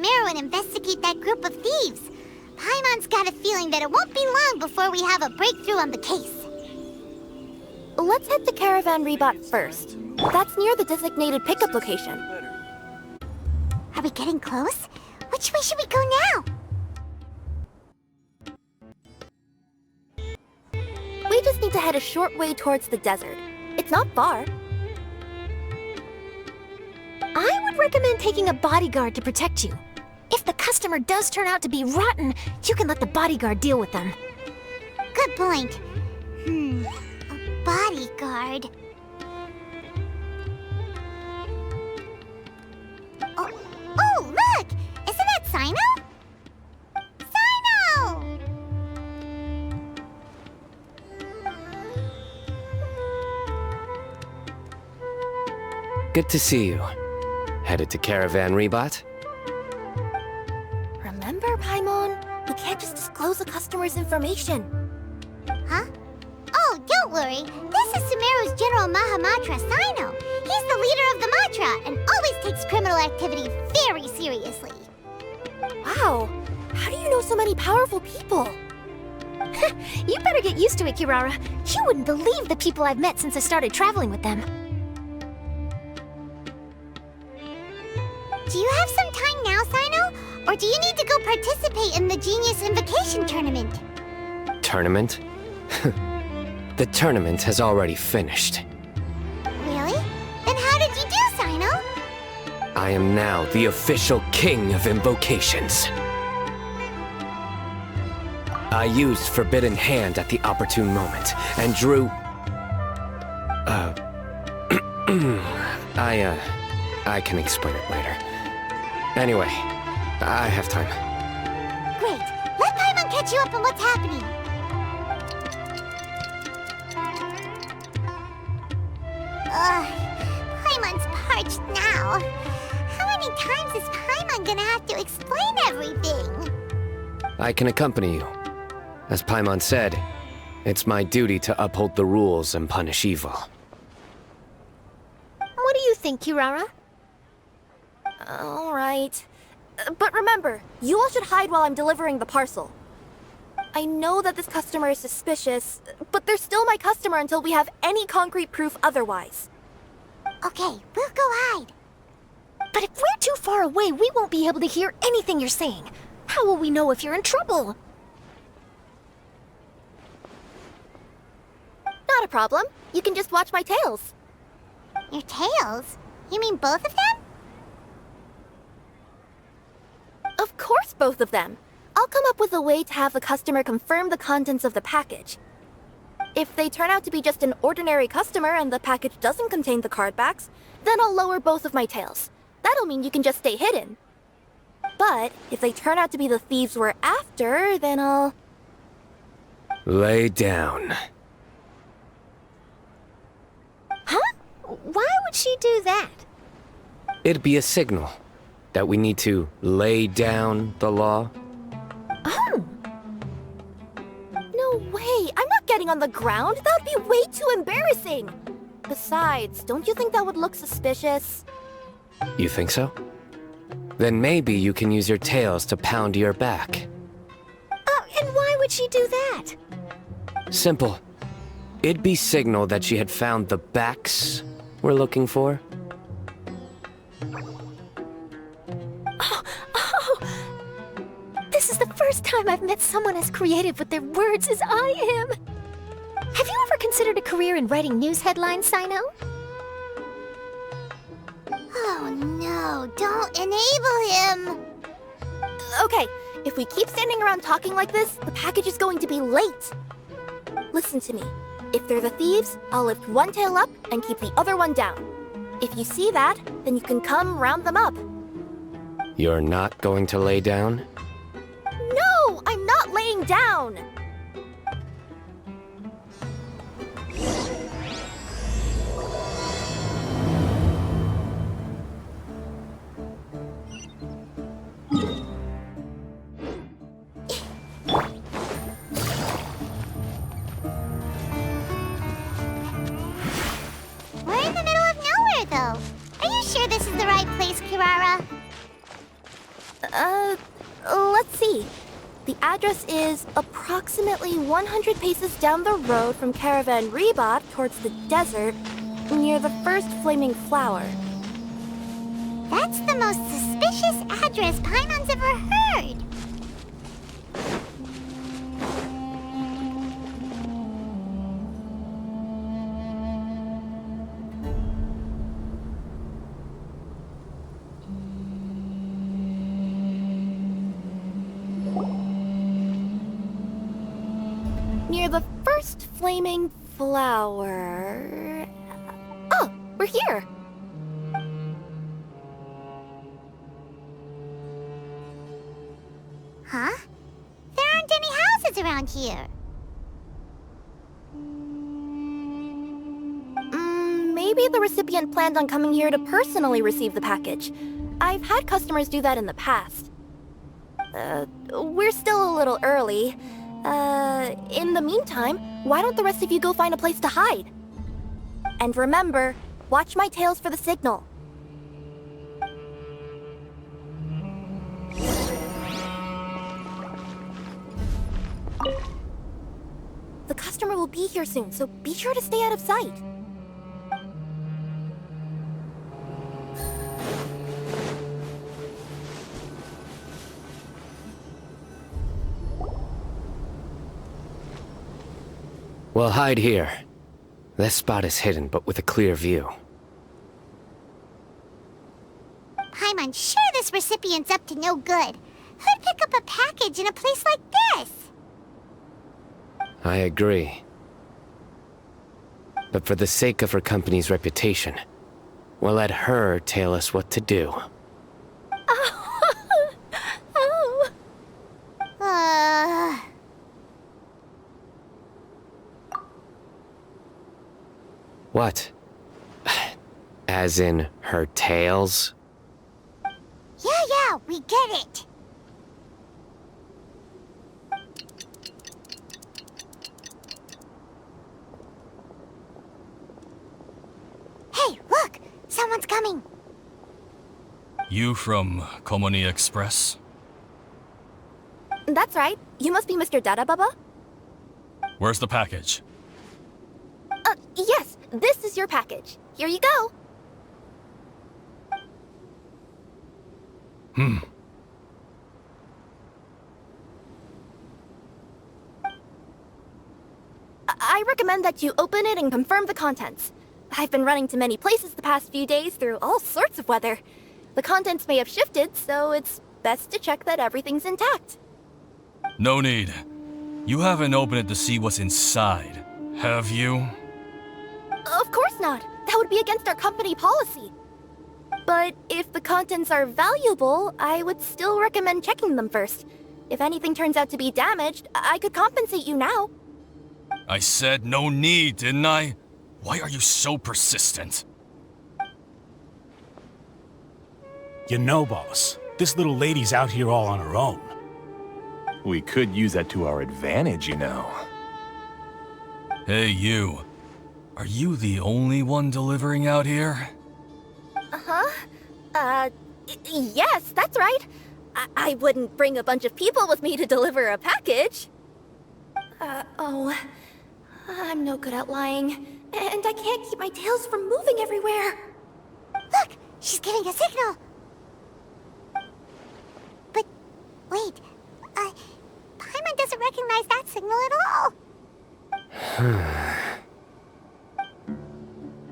Sumeru and investigate that group of thieves. Paimon's got a feeling that it won't be long before we have a breakthrough on the case. Let's head to Caravan Rebot first. That's near the designated pickup location. Are we getting close? Which way should we go now? We just need to head a short way towards the desert. It's not far. I would recommend taking a bodyguard to protect you. If the customer does turn out to be rotten, you can let the bodyguard deal with them. Good point. A bodyguard. Oh, look! Isn't that Sino? Sino! Good to see you. Headed to Caravan Rebot? Remember, Paimon? We can't just disclose a customer's information. Huh? Oh, don't worry. This is Sumeru's General Mahamatra, Sino. He's the leader of the Matra and always takes criminal activity very seriously. Wow, how do you know so many powerful people? You better get used to it, Kirara. You wouldn't believe the people I've met since I started traveling with them. Do you have some time now, Sino? Or do you need to go participate in the Genius Invocation Tournament? Tournament? The tournament has already finished. Really? Then how did you do, Sino? I am now the official king of invocations. I used Forbidden Hand at the opportune moment, and drew... I can explain it later. Anyway, I have time. Great. Let Paimon catch you up on what's happening. Paimon's parched now. How many times is Paimon gonna have to explain everything? I can accompany you. As Paimon said, it's my duty to uphold the rules and punish evil. What do you think, Kirara? All right. But remember, you all should hide while I'm delivering the parcel. I know that this customer is suspicious, but they're still my customer until we have any concrete proof otherwise. Okay, we'll go hide. But if we're too far away, we won't be able to hear anything you're saying. How will we know if you're in trouble? Not a problem. You can just watch my tails. Your tails? You mean both of them? Of course, both of them. I'll come up with a way to have the customer confirm the contents of the package. If they turn out to be just an ordinary customer and the package doesn't contain the card backs, then I'll lower both of my tails. That'll mean you can just stay hidden. But if they turn out to be the thieves we're after, then I'll... Lay down. Huh? Why would she do that? It'd be a signal that we need to lay down the law. Oh. No way! I'm not getting on the ground! That would be way too embarrassing! Besides, don't you think that would look suspicious? You think so? Then maybe you can use your tails to pound your back. And why would she do that? Simple. It'd be signal that she had found the backs we're looking for. This is the first time I've met someone as creative with their words as I am. Have you ever considered a career in writing news headlines, Sino? Oh no, don't enable him! Okay, if we keep standing around talking like this, the package is going to be late. Listen to me. If they're the thieves, I'll lift one tail up and keep the other one down. If you see that, then you can come round them up. You're not going to lay down? No, I'm not laying down! We're in the middle of nowhere, though. Are you sure this is the right place, Kirara? Let's see. The address is approximately 100 paces down the road from Caravan Rebot towards the desert, near the first flaming flower. That's the most suspicious address Paimon's ever heard. Near the first flaming flower... Oh, we're here! Huh? There aren't any houses around here. Maybe the recipient planned on coming here to personally receive the package. I've had customers do that in the past. We're still a little early. In the meantime, why don't the rest of you go find a place to hide? And remember, watch my tails for the signal. The customer will be here soon, so be sure to stay out of sight. We'll hide here. This spot is hidden, but with a clear view. Paimon's sure this recipient's up to no good. Who'd pick up a package in a place like this? I agree. But for the sake of her company's reputation, we'll let her tell us what to do. What? As in her tails? Yeah, we get it. Hey, look! Someone's coming. You from Komoni Express? That's right. You must be Mr. Dada Baba? Where's the package? Yes. This is your package. Here you go. I recommend that you open it and confirm the contents. I've been running to many places the past few days through all sorts of weather. The contents may have shifted, so it's best to check that everything's intact. No need. You haven't opened it to see what's inside, have you? Of course not. That would be against our company policy. But if the contents are valuable, I would still recommend checking them first. If anything turns out to be damaged, I could compensate you now. I said no need, didn't I? Why are you so persistent? You know, boss, this little lady's out here all on her own. We could use that to our advantage, you know. Hey, you. Are you the only one delivering out here? Yes, that's right. I wouldn't bring a bunch of people with me to deliver a package. I'm no good at lying. And I can't keep my tails from moving everywhere. Look! She's giving a signal! But, wait. Paimon doesn't recognize that signal at all!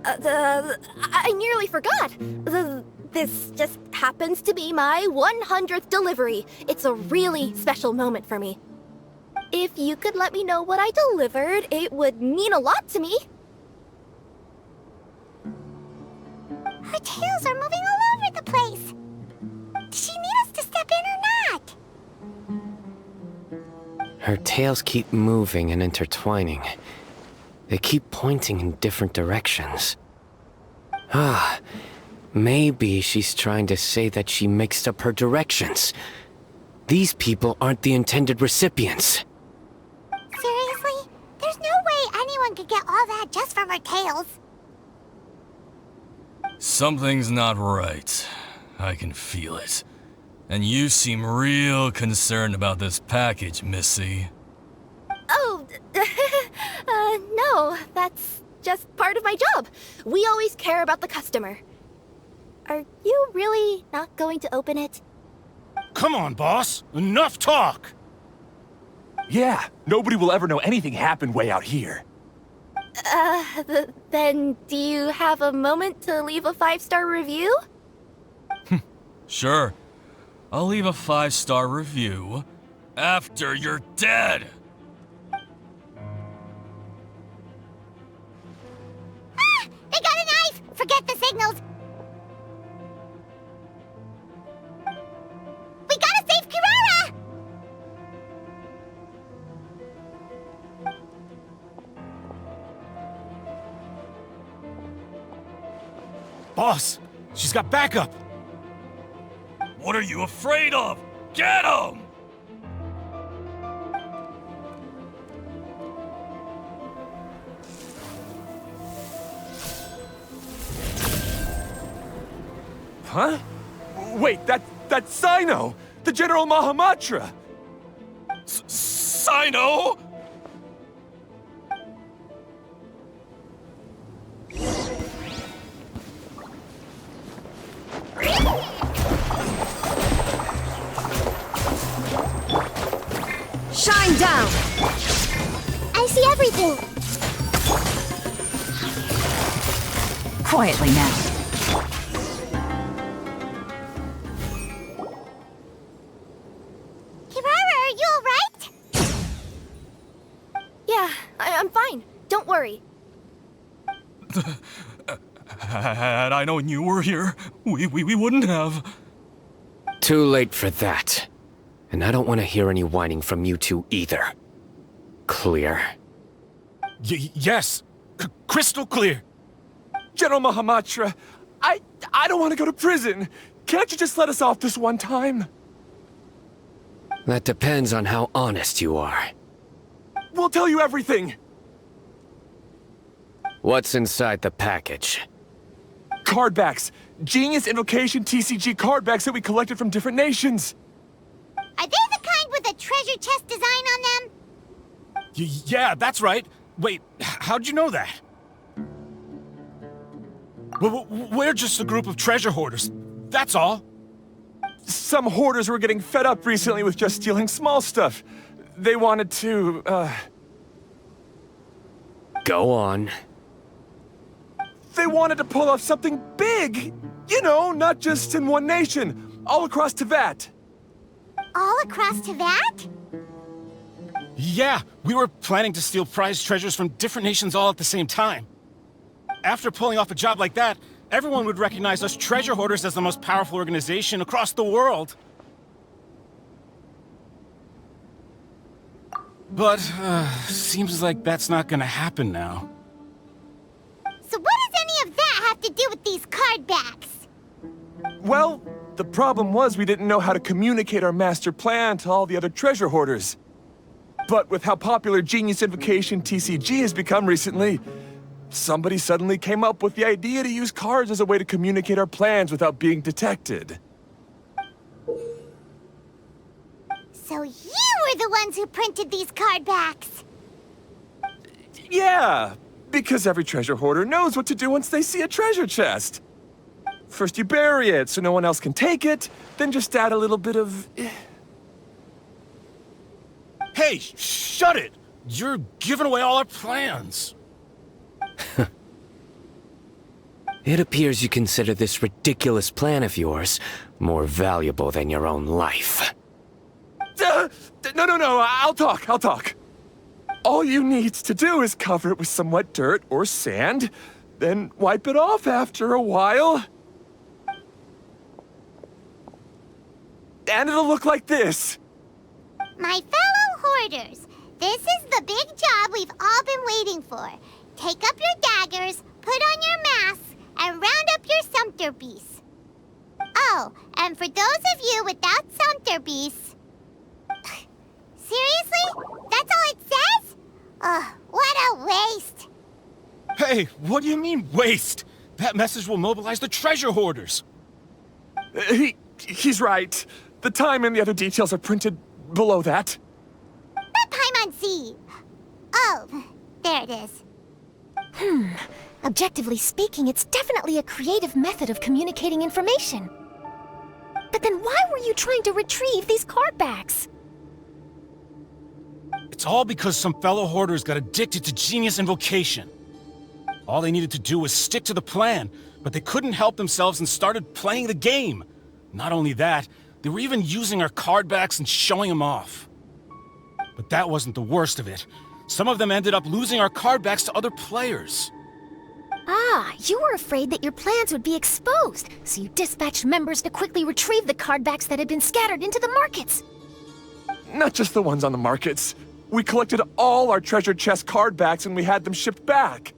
I nearly forgot. This just happens to be my 100th delivery. It's a really special moment for me. If you could let me know what I delivered, it would mean a lot to me. Her tails are moving all over the place! Does she need us to step in or not? Her tails keep moving and intertwining. They keep pointing in different directions. Maybe she's trying to say that she mixed up her directions. These people aren't the intended recipients. Seriously? There's no way anyone could get all that just from her tails. Something's not right. I can feel it. And you seem real concerned about this package, Missy. Oh, no, that's just part of my job. We always care about the customer. Are you really not going to open it? Come on, boss. Enough talk. Yeah, nobody will ever know anything happened way out here. Then do you have a moment to leave a 5-star review? Sure. I'll leave a 5-star review after you're dead. Ah! They got a knife! Forget the signals! We gotta save Kirara! Boss, she's got backup. What are you afraid of? Get him! Huh? Wait, that's Sino! The General Mahamatra! Sino? Shine down! I see everything! Quietly now. Kirara, are you alright? Yeah, I'm fine. Don't worry. Had I known you were here, we wouldn't have. Too late for that. And I don't want to hear any whining from you two either. Clear? Yes. Crystal clear. General Mahamatra, I don't want to go to prison. Can't you just let us off this one time? That depends on how honest you are. We'll tell you everything. What's inside the package? Card backs. Genius Invocation TCG card backs that we collected from different nations. Are they the kind with a treasure chest design on them? Yeah, that's right. Wait, how'd you know that? We're just a group of treasure hoarders. That's all. Some hoarders were getting fed up recently with just stealing small stuff. They wanted to, Go on. They wanted to pull off something big! You know, not just in one nation, all across Tibet. All across Tibet? Yeah, we were planning to steal prized treasures from different nations all at the same time. After pulling off a job like that, everyone would recognize us treasure hoarders as the most powerful organization across the world. But, seems like that's not gonna happen now. So what does any of that have to do with these card backs? Well, the problem was we didn't know how to communicate our master plan to all the other treasure hoarders. But with how popular Genius Invocation TCG has become recently, somebody suddenly came up with the idea to use cards as a way to communicate our plans without being detected. So you were the ones who printed these card backs? Yeah, because every treasure hoarder knows what to do once they see a treasure chest. First you bury it so no one else can take it, then just add a little bit of... Hey, shut it! You're giving away all our plans. It appears you consider this ridiculous plan of yours more valuable than your own life. No, I'll talk. All you need to do is cover it with some wet dirt or sand, then wipe it off after a while. And it'll look like this. My fellow hoarders, this is the big job we've all been waiting for. Take up your daggers, put on your masks, and round up your sumpter beasts. Oh, and for those of you without sumpter beasts... Seriously? That's all it says? Ugh, what a waste. Hey, what do you mean, waste? That message will mobilize the treasure hoarders. He's right. The time and the other details are printed below that. That Paimon Z. Oh, there it is. Objectively speaking, it's definitely a creative method of communicating information. But then why were you trying to retrieve these card backs? It's all because some fellow hoarders got addicted to Genius Invocation. All they needed to do was stick to the plan, but they couldn't help themselves and started playing the game. Not only that, they were even using our card backs and showing them off. But that wasn't the worst of it. Some of them ended up losing our card backs to other players. Ah, you were afraid that your plans would be exposed, so you dispatched members to quickly retrieve the card backs that had been scattered into the markets. Not just the ones on the markets. We collected all our treasure chest card backs and we had them shipped back.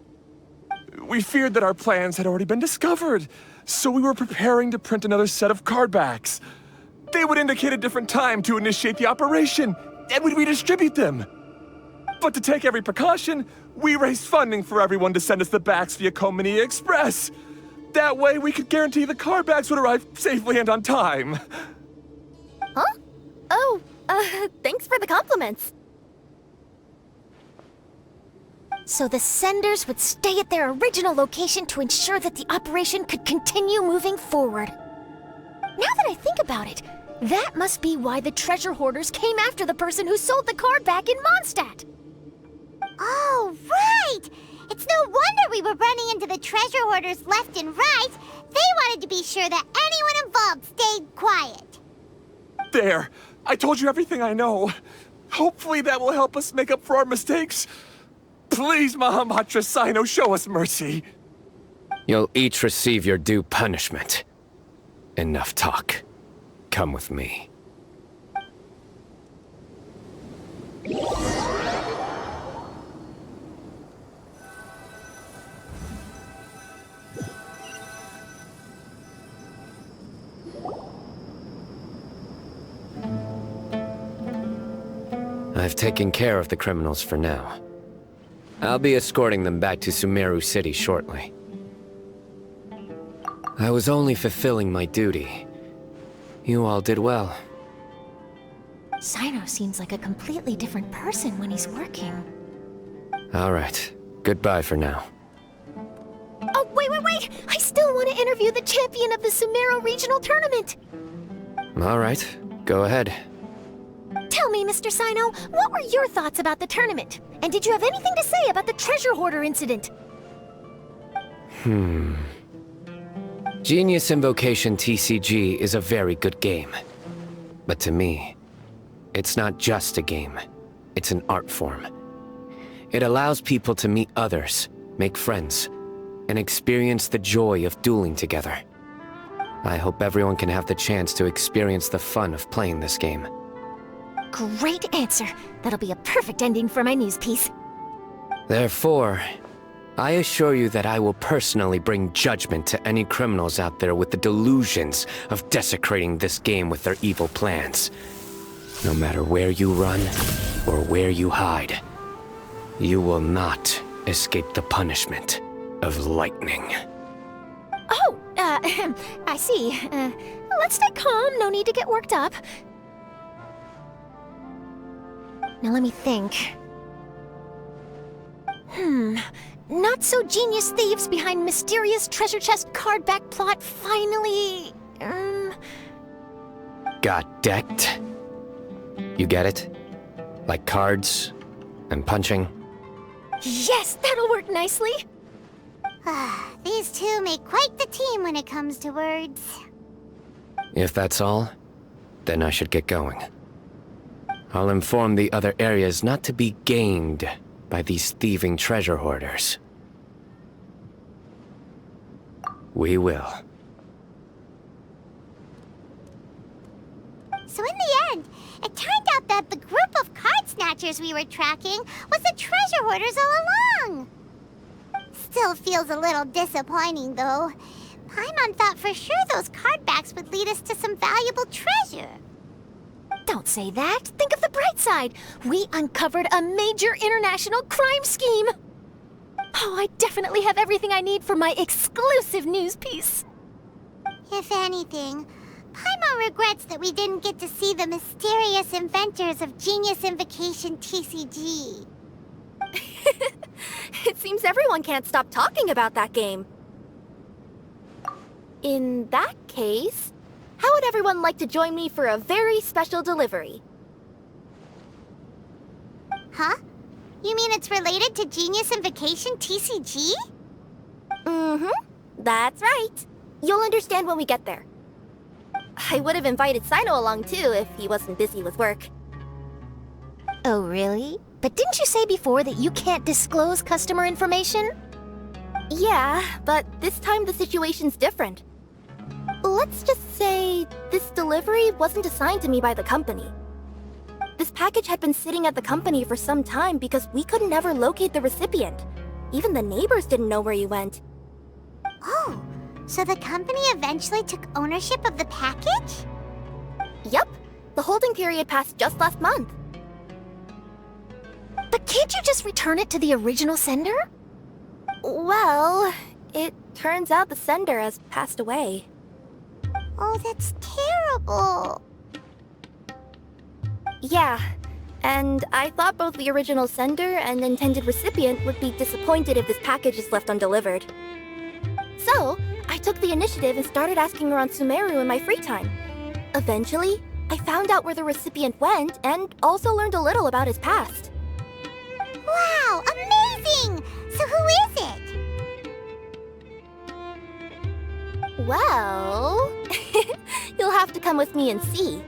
We feared that our plans had already been discovered, so we were preparing to print another set of card backs. They would indicate a different time to initiate the operation, and we'd redistribute them. But to take every precaution, we raised funding for everyone to send us the backs via Komini Express. That way we could guarantee the card backs would arrive safely and on time. Huh? Oh, thanks for the compliments. So the senders would stay at their original location to ensure that the operation could continue moving forward. Now that I think about it, that must be why the treasure hoarders came after the person who sold the card back in Mondstadt. Oh, right! It's no wonder we were running into the treasure hoarders left and right. They wanted to be sure that anyone involved stayed quiet. There, I told you everything I know. Hopefully that will help us make up for our mistakes. Please, Mahamatra Sino, show us mercy. You'll each receive your due punishment. Enough talk. Come with me. I've taken care of the criminals for now. I'll be escorting them back to Sumeru City shortly. I was only fulfilling my duty. You all did well. Sino seems like a completely different person when he's working. All right. Goodbye for now. Oh, wait! I still want to interview the champion of the Sumeru Regional Tournament! All right. Go ahead. Tell me, Mr. Sino, what were your thoughts about the tournament? And did you have anything to say about the treasure hoarder incident? Genius Invocation TCG is a very good game. But to me, it's not just a game. It's an art form. It allows people to meet others, make friends, and experience the joy of dueling together. I hope everyone can have the chance to experience the fun of playing this game. Great answer. That'll be a perfect ending for my news piece. Therefore, I assure you that I will personally bring judgment to any criminals out there with the delusions of desecrating this game with their evil plans. No matter where you run or where you hide, you will not escape the punishment of lightning. Oh, I see. Let's stay calm. No need to get worked up. Now let me think. Not-so-genius thieves behind mysterious treasure chest card-back plot finally... Got decked? You get it? Like cards and punching? Yes, that'll work nicely. These two make quite the team when it comes to words. If that's all, then I should get going. I'll inform the other areas not to be gained by these thieving treasure hoarders. We will. So in the end, it turned out that the group of card snatchers we were tracking was the treasure hoarders all along. Still feels a little disappointing, though. Paimon thought for sure those card backs would lead us to some valuable treasure. Don't say that. Think of the bright side. We uncovered a major international crime scheme. Oh, I definitely have everything I need for my exclusive news piece. If anything, Paimon regrets that we didn't get to see the mysterious inventors of Genius Invocation TCG. It seems everyone can't stop talking about that game. In that case, how would everyone like to join me for a very special delivery? Huh? You mean it's related to Genius Invocation TCG? Mm-hmm. That's right. You'll understand when we get there. I would have invited Sino along too if he wasn't busy with work. Oh, really? But didn't you say before that you can't disclose customer information? Yeah, but this time the situation's different. Let's just say this delivery wasn't assigned to me by the company. This package had been sitting at the company for some time because we could never locate the recipient. Even the neighbors didn't know where he went. Oh, so the company eventually took ownership of the package? Yep, the holding period passed just last month. But can't you just return it to the original sender? Well, it turns out the sender has passed away. Oh, that's terrible. Yeah, and I thought both the original sender and intended recipient would be disappointed if this package is left undelivered. So, I took the initiative and started asking around Sumeru in my free time. Eventually, I found out where the recipient went and also learned a little about his past. Wow, amazing! So who is it? Well, you'll have to come with me and see.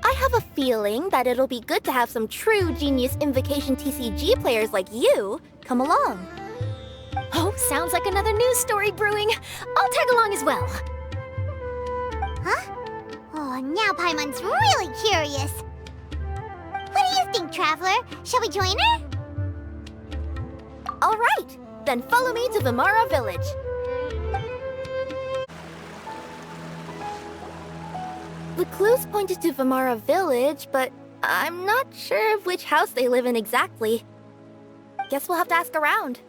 I have a feeling that it'll be good to have some true Genius Invocation TCG players like you come along. Oh, sounds like another news story brewing. I'll tag along as well. Huh? Oh, now Paimon's really curious. What do you think, Traveler? Shall we join her? All right, then follow me to Vimara Village. The clues pointed to Vimara Village, but I'm not sure of which house they live in exactly. Guess we'll have to ask around.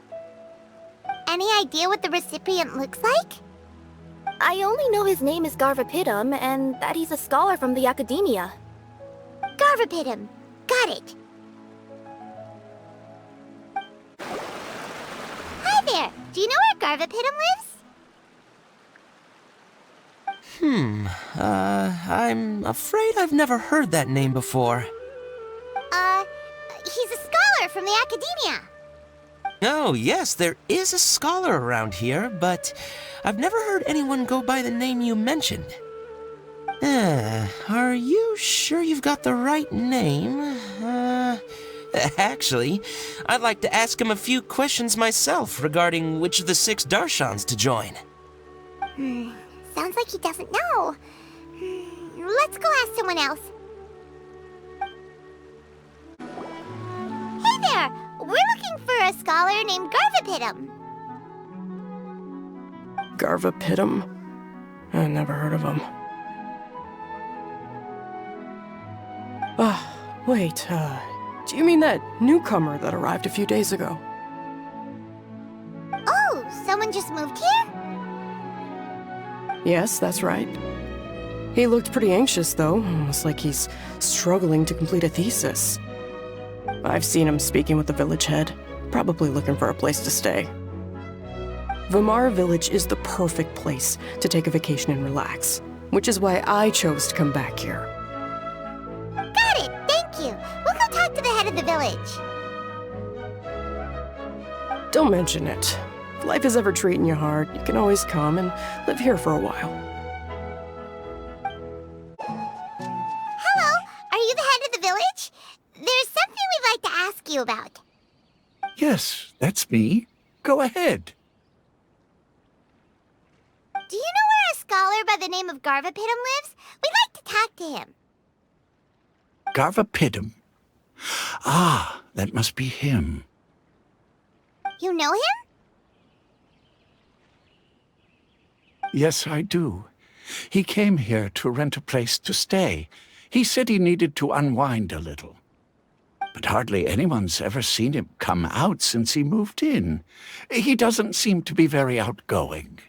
Any idea what the recipient looks like? I only know his name is Garvapidum and that he's a scholar from the academia. Garvapidum. Got it. Hi there. Do you know where Garvapidum lives? I'm afraid I've never heard that name before. He's a scholar from the academia. Oh, yes, there is a scholar around here, but I've never heard anyone go by the name you mentioned. Are you sure you've got the right name? Actually, I'd like to ask him a few questions myself regarding which of the 6 Darshans to join. Sounds like he doesn't know. Let's go ask someone else. Hey there! We're looking for a scholar named Garvapidum. Garvapidum? I never heard of him. Wait, do you mean that newcomer that arrived a few days ago? Oh, someone just moved here? Yes, that's right. He looked pretty anxious, though. Almost like he's struggling to complete a thesis. I've seen him speaking with the village head, probably looking for a place to stay. Vimara Village is the perfect place to take a vacation and relax, which is why I chose to come back here. Got it, thank you. We'll go talk to the head of the village. Don't mention it. If life is ever treating you hard, you can always come and live here for a while. Hello, are you the head of the village? There's something we'd like to ask you about. Yes, that's me. Go ahead. Do you know where a scholar by the name of Garvapidum lives? We'd like to talk to him. Garvapidum. Ah, that must be him. You know him? Yes, I do. He came here to rent a place to stay. He said he needed to unwind a little. But hardly anyone's ever seen him come out since he moved in. He doesn't seem to be very outgoing.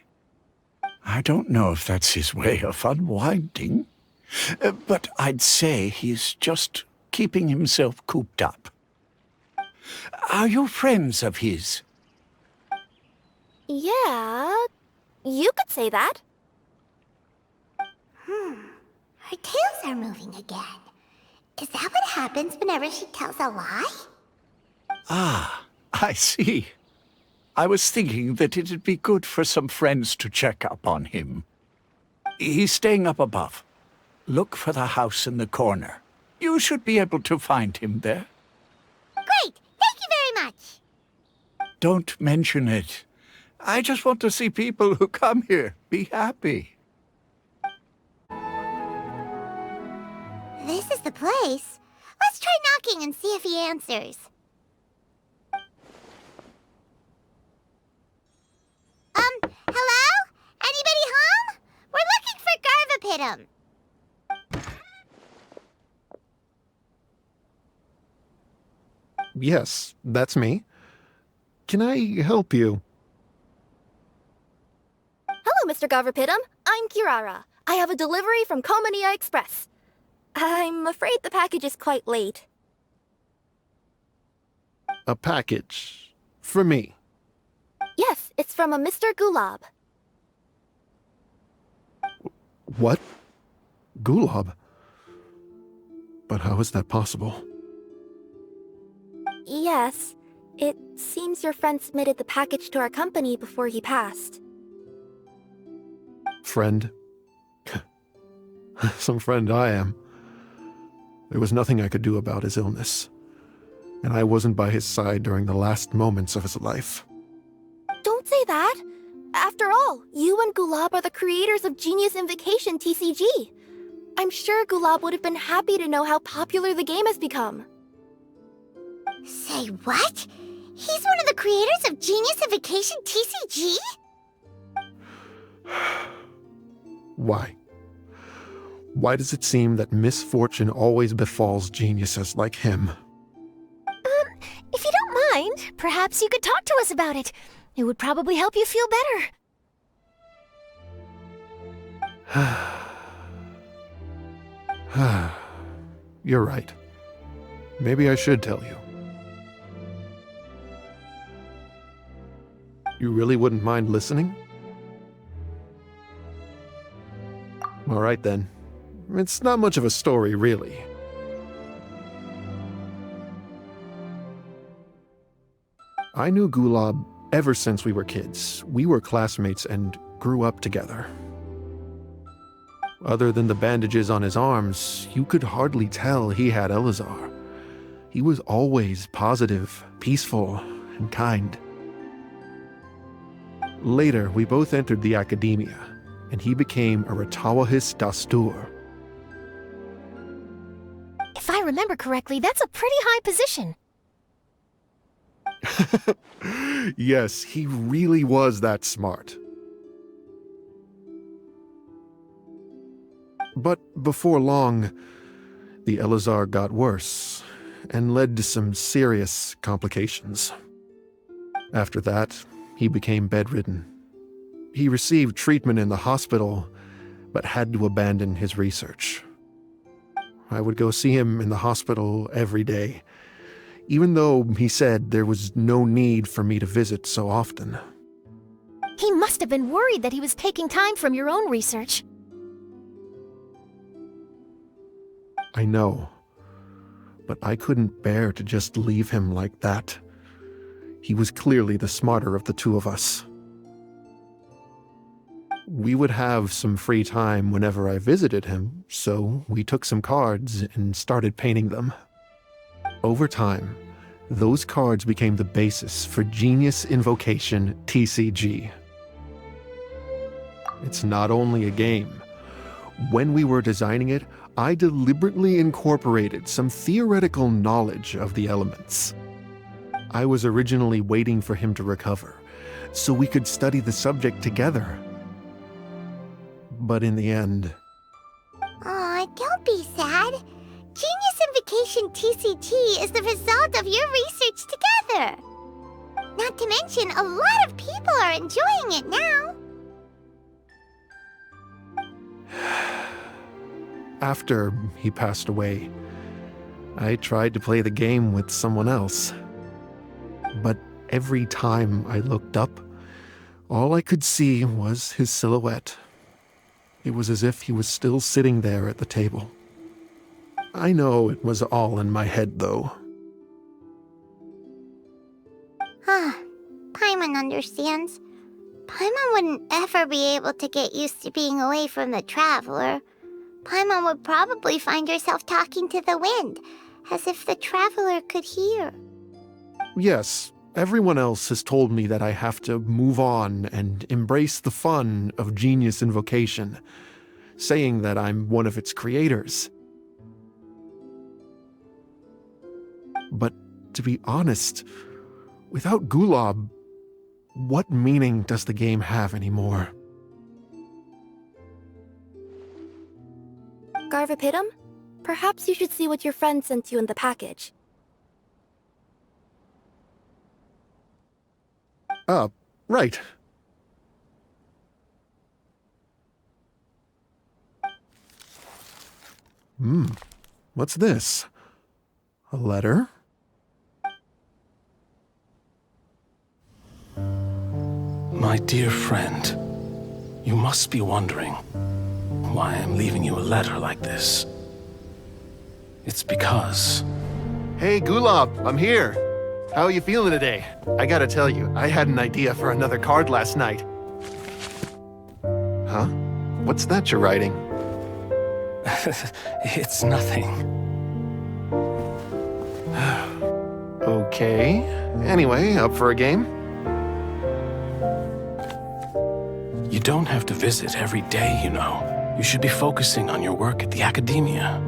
I don't know if that's his way of unwinding, but I'd say he's just keeping himself cooped up. Are you friends of his? Yeah, you could say that. Her tails are moving again. Is that what happens whenever she tells a lie? Ah, I see. I was thinking that it'd be good for some friends to check up on him. He's staying up above. Look for the house in the corner. You should be able to find him there. Great! Thank you very much! Don't mention it. I just want to see people who come here be happy. This is the place. Let's try knocking and see if he answers. Hello? Anybody home? We're looking for Garvapitum. Yes, that's me. Can I help you? Hello, Mr. Garvapitum. I'm Kirara. I have a delivery from Komania Express. I'm afraid the package is quite late. A package. For me. Yes, it's from a Mr. Gulab. What? Gulab? But how is that possible? Yes, it seems your friend submitted the package to our company before he passed. Friend? Some friend I am. There was nothing I could do about his illness, and I wasn't by his side during the last moments of his life. Don't say that! After all, you and Gulab are the creators of Genius Invocation TCG. I'm sure Gulab would have been happy to know how popular the game has become. Say what? He's one of the creators of Genius Invocation TCG? Why? Why does it seem that misfortune always befalls geniuses like him? If you don't mind, perhaps you could talk to us about it. It would probably help you feel better. You're right. Maybe I should tell you. You really wouldn't mind listening? All right then. It's not much of a story, really. I knew Gulab ever since we were kids. We were classmates and grew up together. Other than the bandages on his arms, you could hardly tell he had Elazar. He was always positive, peaceful, and kind. Later, we both entered the academia, and he became a Ratawahis Dastur. If I remember correctly, that's a pretty high position. Yes, he really was that smart. But before long, the Elazar got worse and led to some serious complications. After that, he became bedridden. He received treatment in the hospital, but had to abandon his research. I would go see him in the hospital every day, even though he said there was no need for me to visit so often. He must have been worried that he was taking time from your own research. I know, but I couldn't bear to just leave him like that. He was clearly the smarter of the two of us. We would have some free time whenever I visited him, so we took some cards and started painting them. Over time, those cards became the basis for Genius Invocation TCG. It's not only a game. When we were designing it, I deliberately incorporated some theoretical knowledge of the elements. I was originally waiting for him to recover, so we could study the subject together. But in the end... Aw, don't be sad. Genius Invocation TCG is the result of your research together. Not to mention, a lot of people are enjoying it now. after he passed away, I tried to play the game with someone else. But every time I looked up, all I could see was his silhouette. It was as if he was still sitting there at the table. I know it was all in my head, though. Paimon understands. Paimon wouldn't ever be able to get used to being away from the Traveler. Paimon would probably find herself talking to the wind, as if the Traveler could hear. Yes, everyone else has told me that I have to move on and embrace the fun of Genius Invocation, saying that I'm one of its creators. But to be honest, without Gulob, what meaning does the game have anymore? Garvapitum? Perhaps you should see what your friend sent you in the package. Right. What's this? A letter? My dear friend, you must be wondering why I'm leaving you a letter like this. It's because... Hey, Gulob, I'm here. How are you feeling today? I gotta tell you, I had an idea for another card last night. Huh? What's that you're writing? It's nothing. Okay. Anyway, up for a game? You don't have to visit every day, you know. You should be focusing on your work at the academia.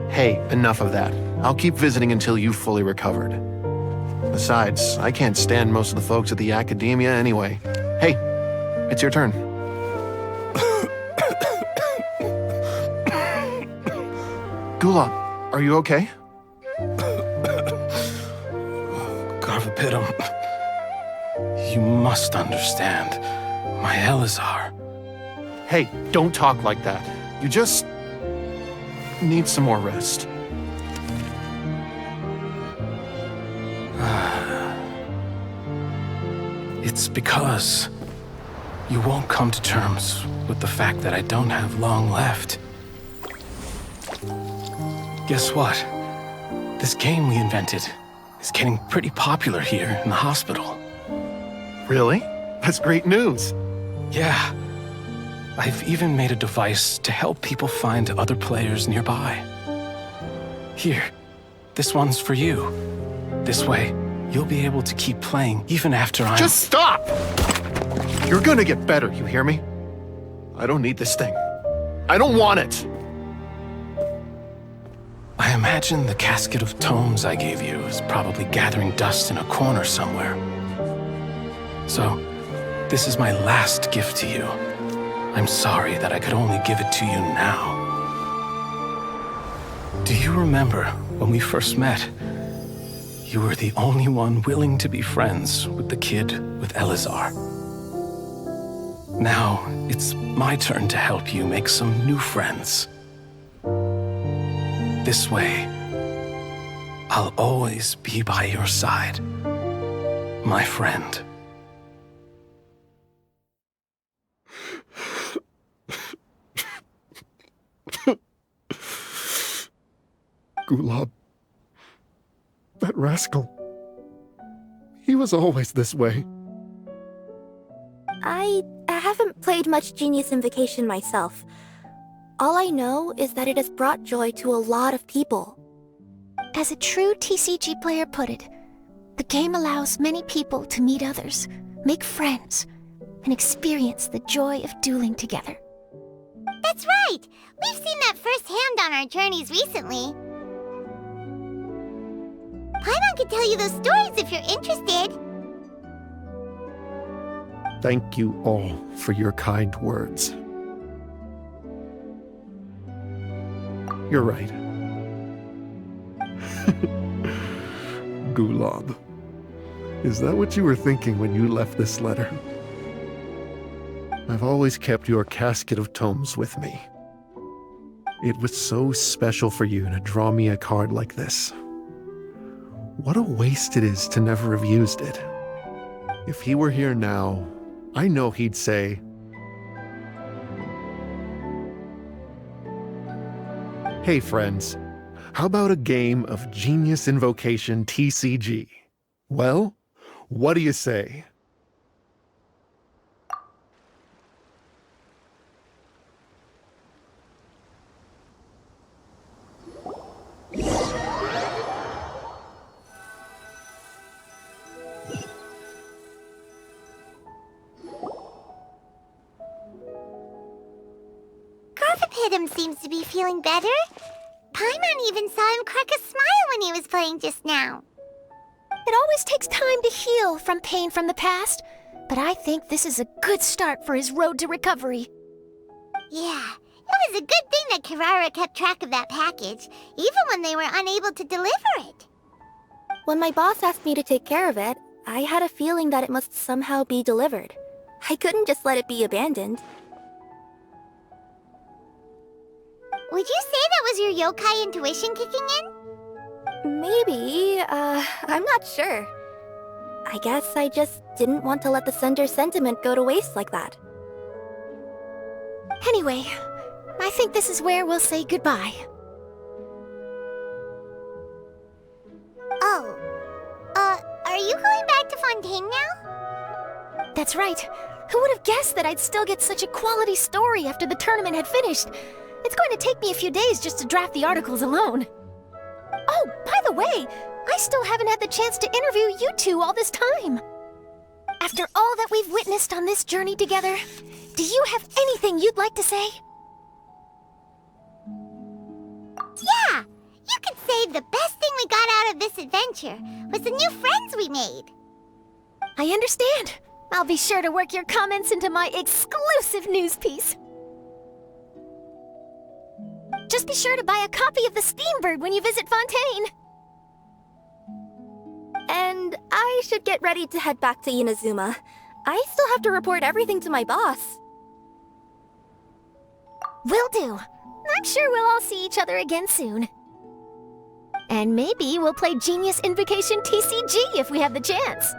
Hey, enough of that. I'll keep visiting until you've fully recovered. Besides, I can't stand most of the folks at the academia anyway. Hey, it's your turn. Gulob, are you okay? Garvapitum, you must understand. My Elazar. Hey, don't talk like that. You just need some more rest. It's because you won't come to terms with the fact that I don't have long left. Guess what? This game we invented is getting pretty popular here in the hospital. Really? That's great news. Yeah. I've even made a device to help people find other players nearby. Here, this one's for you. This way, you'll be able to keep playing even after I'm... Just stop! You're gonna get better, you hear me? I don't need this thing. I don't want it! I imagine the casket of tomes I gave you is probably gathering dust in a corner somewhere. So, this is my last gift to you. I'm sorry that I could only give it to you now. Do you remember when we first met? You were the only one willing to be friends with the kid with Elazar. Now, it's my turn to help you make some new friends. This way, I'll always be by your side, my friend. Gulob. That rascal. He was always this way. I haven't played much Genius Invocation myself. All I know is that it has brought joy to a lot of people. As a true TCG player put it, the game allows many people to meet others, make friends, and experience the joy of dueling together. That's right! We've seen that firsthand on our journeys recently. Paimon could tell you those stories if you're interested. Thank you all for your kind words. You're right. Gulob. Is that what you were thinking when you left this letter? I've always kept your casket of tomes with me. It was so special for you to draw me a card like this. What a waste it is to never have used it. If he were here now, I know he'd say, "Hey friends, how about a game of Genius Invocation TCG? Well, what do you say?" Garthopidum seems to be feeling better. Paimon even saw him crack a smile when he was playing just now. It always takes time to heal from pain from the past, but I think this is a good start for his road to recovery. Yeah, it was a good thing that Kirara kept track of that package, even when they were unable to deliver it. When my boss asked me to take care of it, I had a feeling that it must somehow be delivered. I couldn't just let it be abandoned. Would you say that was your yokai intuition kicking in? Maybe, I'm not sure. I guess I just didn't want to let the sender's sentiment go to waste like that. Anyway, I think this is where we'll say goodbye. Oh, are you going back to Fontaine now? That's right. Who would have guessed that I'd still get such a quality story after the tournament had finished? It's going to take me a few days just to draft the articles alone. Oh, by the way, I still haven't had the chance to interview you two all this time. After all that we've witnessed on this journey together, do you have anything you'd like to say? Yeah, you could say the best thing we got out of this adventure was the new friends we made. I understand. I'll be sure to work your comments into my exclusive news piece. Just be sure to buy a copy of the Steambird when you visit Fontaine. And I should get ready to head back to Inazuma. I still have to report everything to my boss. Will do. I'm sure we'll all see each other again soon. And maybe we'll play Genius Invocation TCG if we have the chance.